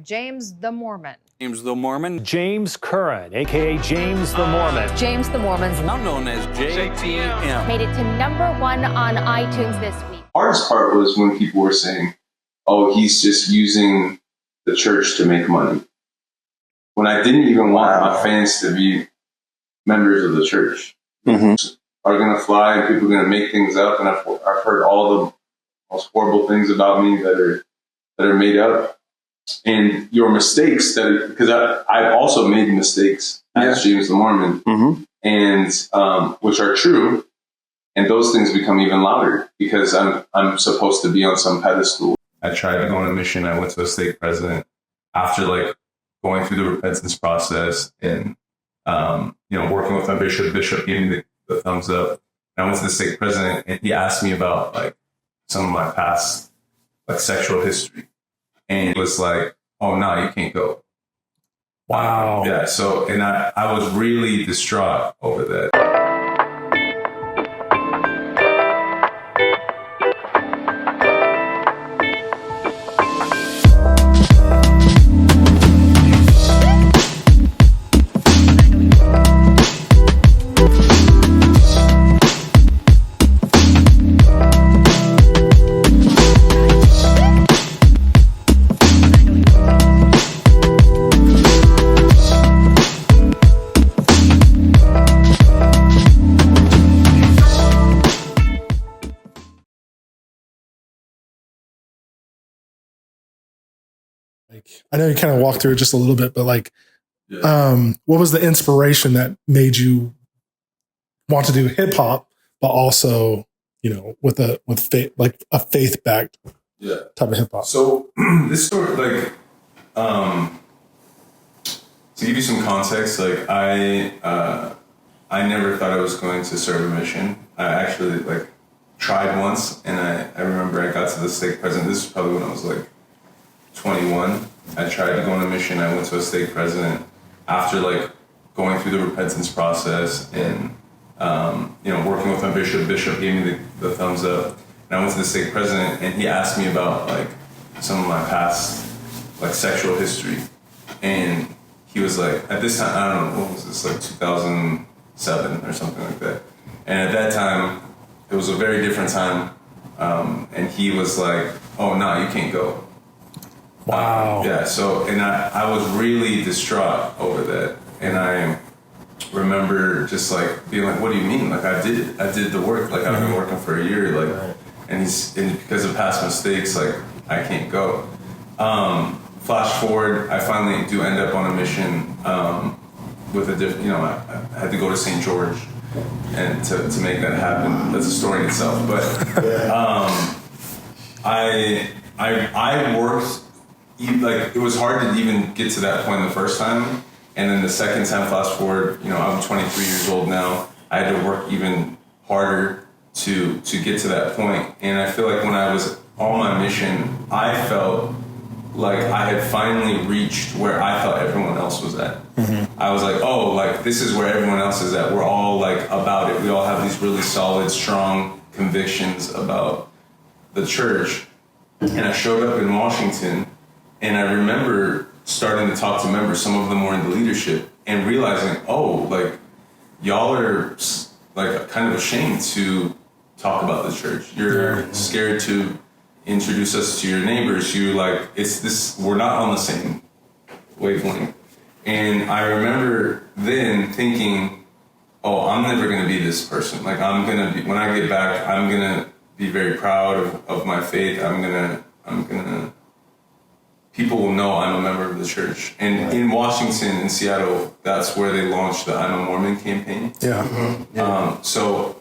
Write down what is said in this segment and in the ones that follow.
James the Mormon. James the Mormon. James Curran, a.k.a. James the Mormon. James the Mormon's Now known as JTM. made it to #1 on iTunes this week. The hardest part was when people were saying, oh, he's just using the church to make money. When I didn't even want my fans to be members of the church. Mm-hmm. Are going to fly and people are going to make things up. And I've heard all the most horrible things about me that are made up. And your mistakes, because I've also made mistakes as James the Mormon, mm-hmm. and which are true, and those things become even louder because I'm supposed to be on some pedestal. I tried to go on a mission. I went to a stake president after going through the repentance process and working with my bishop. Bishop gave me the thumbs up. And I went to the stake president, and he asked me about some of my past sexual history. And it was like, oh, no, you can't go. Wow. Yeah. So, and I was really distraught over that. I know you kind of walked through it just a little bit, but what was the inspiration that made you want to do hip hop, but also, with faith, a faith backed type of hip hop? So this story, to give you some context, I never thought I was going to serve a mission. I actually tried once, and I remember I got to the stake president. This is probably when I was 21. I tried to go on a mission. I went to a stake president after going through the repentance process and working with my bishop. Bishop gave me the thumbs up, and I went to the stake president, and he asked me about some of my past sexual history, and he was at this time, I don't know, what was this, 2007 or something like that, and at that time it was a very different time, and he was oh no, you can't go. Wow. Yeah, so, and I was really distraught over that. And I remember just being what do you mean? I did the work. I've been working for a year, right. and because of past mistakes, I can't go. Flash forward, I finally do end up on a mission, with a different, I had to go to St. George and to make that happen. That's a story in itself. But, I worked. It was hard to even get to that point the first time, and then the second time, flash forward, I'm 23 years old now. I had to work even harder to get to that point, and I feel when I was on my mission, I felt I had finally reached where I thought everyone else was at. Mm-hmm. I was this is where everyone else is at. We're all about it. We all have these really solid, strong convictions about the church, and I showed up in Washington. And I remember starting to talk to members, some of them were in the leadership, and realizing, y'all are kind of ashamed to talk about the church. You're scared to introduce us to your neighbors. We're not on the same wavelength. And I remember then thinking, oh, I'm never going to be this person. when I get back, I'm going to be very proud of my faith. I'm going to people will know I'm a member of the church. And in Washington, in Seattle, that's where they launched the I'm a Mormon campaign. Yeah. Mm-hmm.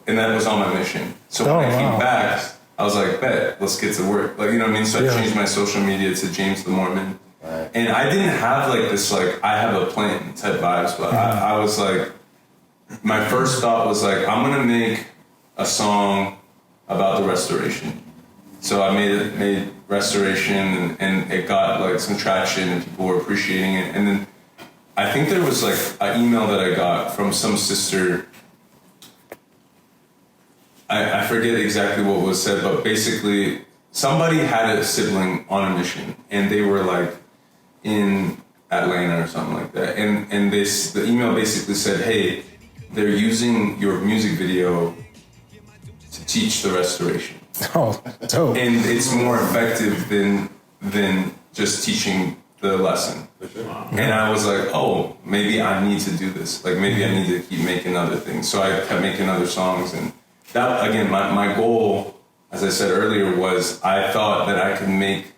And that was on my mission. So when I came back, I was bet, let's get to work. So I changed my social media to James the Mormon. Right. And I didn't have this, I have a plan type vibes, but I was my first thought was I'm going to make a about the restoration. So I made restoration, and it got some traction, and people were appreciating it. And then I think there was an email that I got from some sister. I forget exactly what was said, but basically somebody had a sibling on a mission, and they were in Atlanta or something like that. And the email basically said, hey, they're using your music video to teach the restoration. Oh, dope. And it's more effective than just teaching the lesson. And I was like, oh, maybe I need to do this. Like, maybe I need to keep making other things. So I kept making other songs. And that, again, my goal, as I said earlier, was I thought that I could make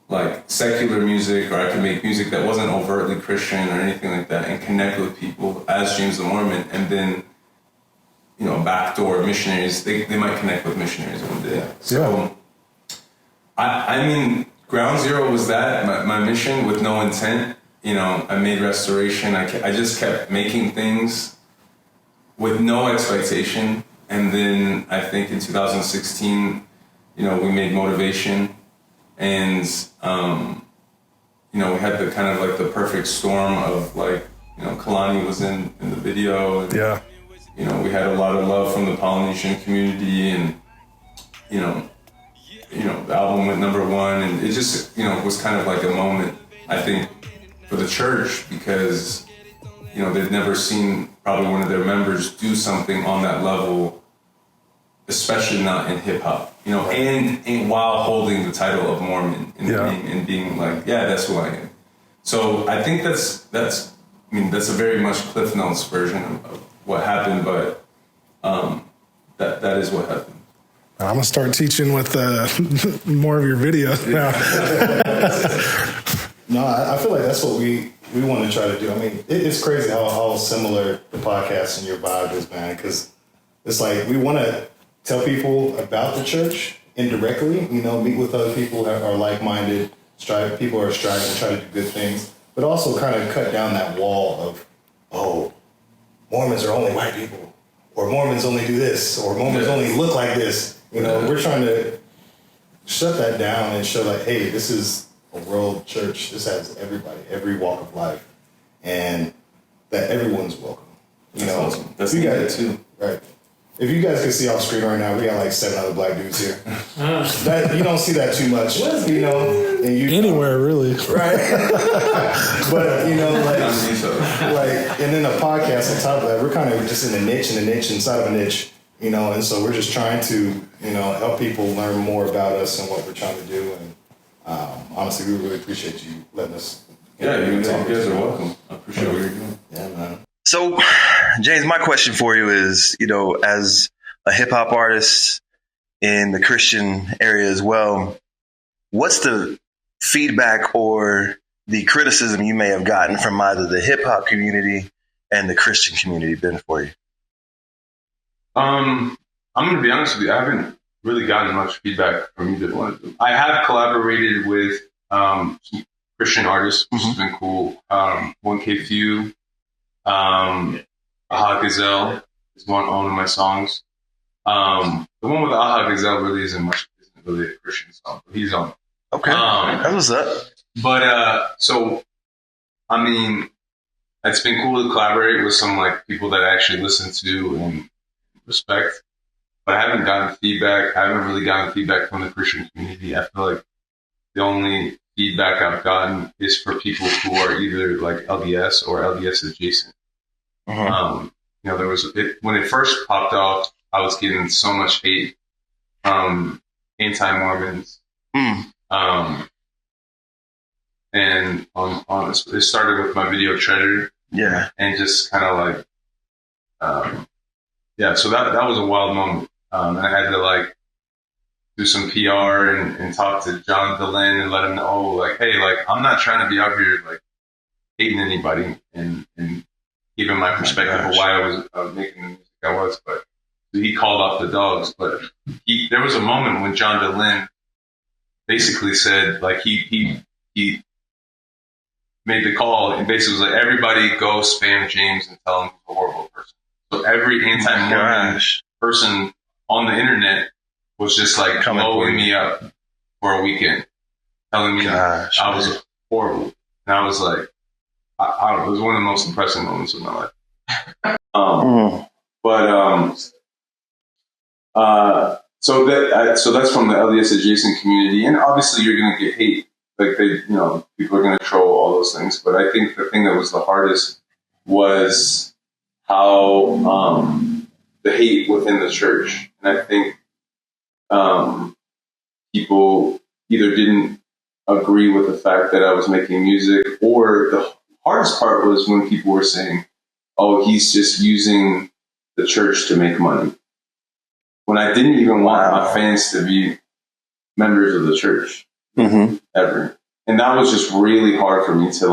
like secular music, or I could make music that wasn't overtly Christian or anything like that, and connect with people as James the Mormon. And then, you know, backdoor missionaries, they might connect with missionaries one day. So, I mean, ground zero was that, my mission with no intent. You know, I made restoration. I just kept making things with no expectation. And then I think in 2016, you know, we made Motivation. And, you know, we had the kind of like the perfect storm of like, you know, Kalani was in the video. And, you know, we had a lot of love from the Polynesian community, and, you know, the album went #1, and it just, you know, was kind of like a moment, I think, for the church, because, you know, they'd never seen probably one of their members do something on that level, especially not in hip hop, you know, and while holding the title of Mormon and being like, yeah, that's who I am. So I think that's a very much Cliff Notes version of what happened, but that is what happened. I'm gonna start teaching with more of your videos now. No, I feel like that's what we want to try to do. I mean, it's crazy how similar the podcast and your vibe is, man, because it's like we want to tell people about the church indirectly, you know, meet with other people that are like-minded, people are striving to try to do good things, but also kind of cut down that wall of, oh, Mormons are only white people, or Mormons only do this, or Mormons only look like this. You know, we're trying to shut that down and show like, hey, this is a world church. This has everybody, every walk of life, and that everyone's welcome. You know, awesome. That's you needed guys too. Right. If you guys can see off screen right now, we got like 7 other black dudes here. That you don't see that too much, you know. And you Anywhere, really. right? But you know, like, and then a podcast on top of that, we're kind of just in a niche inside of a niche, you know. And so we're just trying to, you know, help people learn more about us and what we're trying to do. And honestly, we really appreciate you letting us. Yeah, you guys are welcome. I appreciate what you're doing. Yeah, man. So, James, my question for you is, you know, as a hip hop artist in the Christian area as well, what's the feedback or the criticism you may have gotten from either the hip hop community and the Christian community been for you? I'm going to be honest with you. I haven't really gotten much feedback from either one of them. I have collaborated with some Christian artists, which has been cool. 1K Few. Aha Gazelle is one of my songs. The one with Aha Gazelle really isn't really a Christian song, but he's on. Okay, that was up. But so, I mean, it's been cool to collaborate with some like people that I actually listen to and respect. But I haven't gotten feedback. I haven't really gotten feedback from the Christian community. I feel like the only feedback I've gotten is for people who are either like LDS or LDS adjacent. You know, there was when it first popped off, I was getting so much hate from anti-Mormons. And it started with my video Treasure. Yeah. And just kind of like, so that was a wild moment. And I had to like do some PR and talk to John DeLynn and let him know, like, hey, like, I'm not trying to be out here like hating anybody and giving my perspective of why I was making the music I was. But he called off the dogs. But there was a moment when John DeLynn basically said, like, he made the call and basically was like, everybody go spam James and tell him he's a horrible person. So every anti-Mormon person on the internet was just like blowing me up for a weekend, telling me I was horrible. And I was like, I don't know, it was one of the most impressive moments of my life. So that's from the LDS adjacent community, and obviously you're gonna get hate. like people are going to troll all those things. But I think the thing that was the hardest was how the hate within the church. And I think people either didn't agree with the fact that I was making music, or the hardest part was when people were saying, oh, he's just using the church to make money. When I didn't even want my fans to be members of the church ever. And that was just really hard for me to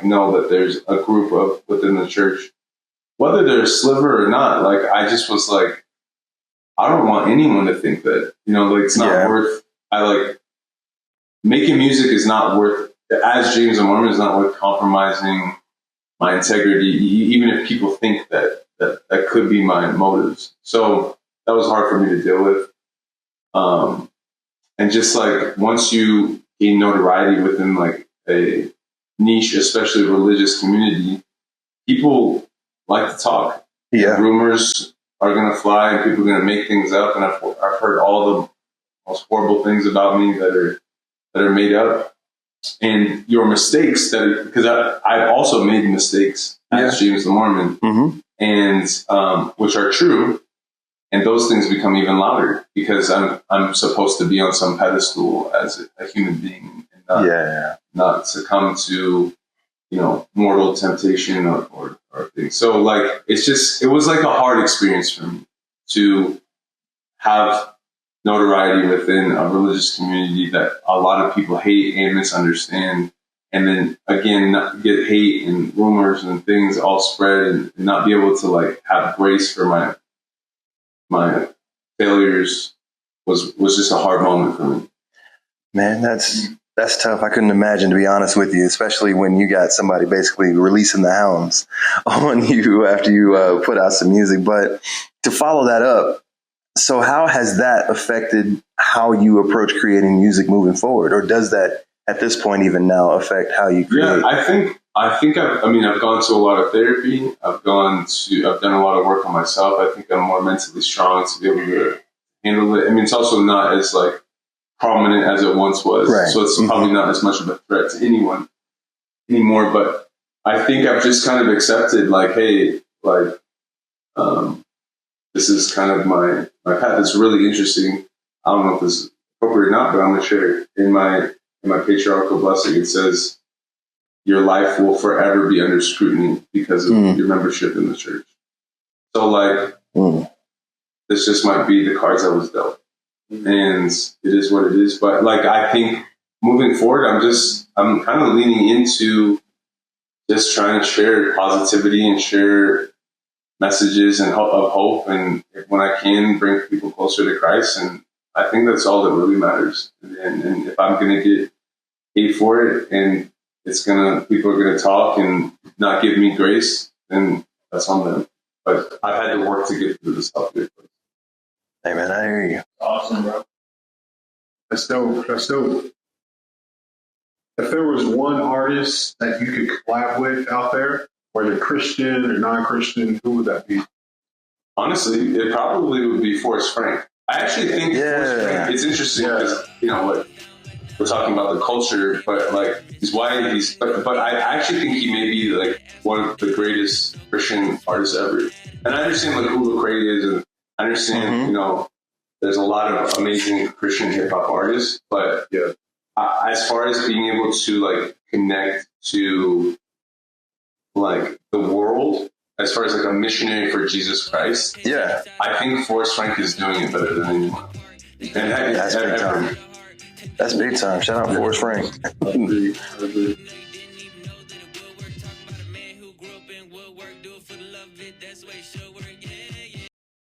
know that there's a group of within the church, whether they're a sliver or not. Like, I just was like, I don't want anyone to think that, it's not worth, making music is not worth, as James the Mormon, is not worth compromising my integrity, even if people think that could be my motives. So that was hard for me to deal with. And just once you gain notoriety within a niche, especially religious community, people like to talk. Yeah. Rumors are going to fly and people are going to make things up. And I've heard all the most horrible things about me that are made up. And your mistakes, because I've also made mistakes as James the Mormon, and which are true, and those things become even louder because I'm supposed to be on some pedestal as a human being and not succumb to mortal temptation or things. So it was like a hard experience for me to have notoriety within a religious community that a lot of people hate and misunderstand, and then again get hate and rumors and things all spread, and not be able to have grace for my failures was just a hard moment for me. Man, that's tough. I couldn't imagine, to be honest with you, especially when you got somebody basically releasing the hounds on you after you put out some music. But to follow that up, so how has that affected how you approach creating music moving forward? Or does that at this point even now affect how you create? Yeah, I think I've gone to a lot of therapy. I've done a lot of work on myself. I think I'm more mentally strong to be able to handle it. I mean, it's also not as prominent as it once was. Right. So it's probably not as much of a threat to anyone anymore. But I think I've just kind of accepted this is kind of my path. It's really interesting. I don't know if this is appropriate or not, but I'm going to share it. In my patriarchal blessing, it says, your life will forever be under scrutiny because of your membership in the church. So this just might be the cards I was dealt. And it is what it is. But I think moving forward, I'm kind of leaning into just trying to share positivity and share messages of hope, and when I can, bring people closer to Christ. And I think that's all that really matters. And if I'm going to get paid for it, and people are gonna talk and not give me grace, then that's on them. But I've had to work to get through this stuff. Hey man, I hear you. Awesome, bro. That's dope. If there was one artist that you could collab with out there, whether Christian or non-Christian, who would that be? Honestly, it probably would be Forrest Frank. I actually think Forrest Frank, it's interesting because, we're talking about the culture, but he's white, but I actually think he may be one of the greatest Christian artists ever. And I understand who Lecrae is, and I understand, there's a lot of amazing Christian hip hop artists, but as far as being able to connect to the world, as far as a missionary for Jesus Christ, I think Forrest Frank is doing it better than anyone. And that's big time. That's big time. Shout out Forrest Frank. I agree.